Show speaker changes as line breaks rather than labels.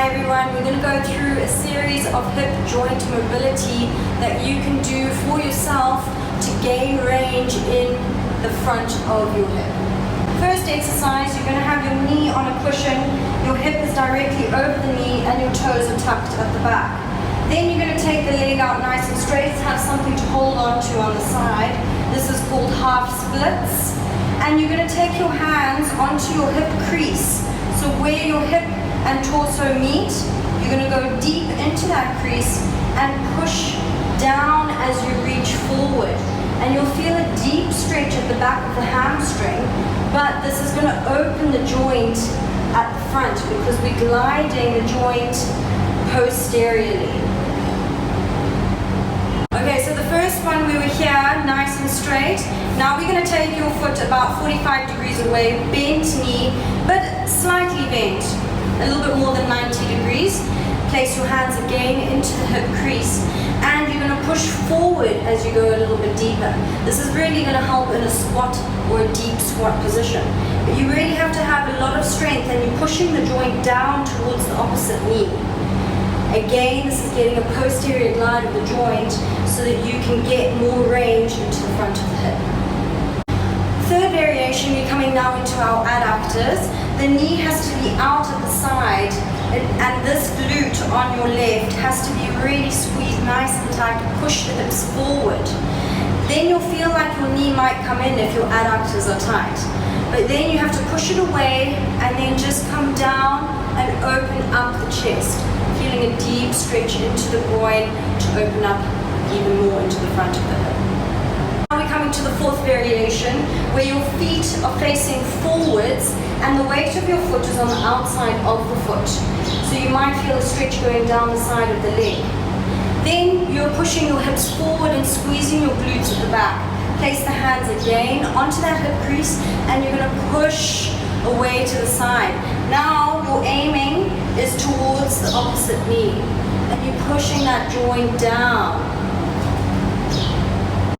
Hi everyone, we're going to go through a series of hip joint mobility that you can do for yourself to gain range in the front of your hip. First exercise, you're going to have your knee on a cushion, your hip is directly over the knee and your toes are tucked at the back. Then you're going to take the leg out nice and straight, have something to hold on to on the side. This is called half splits. And you're going to take your hands onto your hip crease. So where your hip and torso meet, you're going to go deep into that crease and push down as you reach forward. And you'll feel a deep stretch at the back of the hamstring, but this is going to open the joint at the front because we're gliding the joint posteriorly. Okay, so the first one we were here, nice and straight. Now we're going to take your foot about 45 degrees away, bent knee, but slightly bent, a little bit more than 90 degrees. Place your hands again into the hip crease, and you're going to push forward as you go a little bit deeper. This is really going to help in a squat or a deep squat position. But you really have to have a lot of strength, and you're pushing the joint down towards the opposite knee. Again, this is getting a posterior glide of the joint so that you can get more range into the front of the hip. Third variation, we're coming now into our adductors. The knee has to be out at the side, and this glute on your left has to be really squeezed nice and tight to push the hips forward. Then you'll feel like your knee might come in if your adductors are tight. But then you have to push it away and then just come down and open up the chest, feeling a deep stretch into the groin to open up even more into the front of the hip. Now we're coming to the fourth variation, where your feet are facing forwards and the weight of your foot is on the outside of the foot. So you might feel a stretch going down the side of the leg. Then you're pushing your hips forward and squeezing your glutes at the back. Place the hands again onto that hip crease and you're going to push away to the side. Now your aiming is towards the opposite knee and you're pushing that joint down.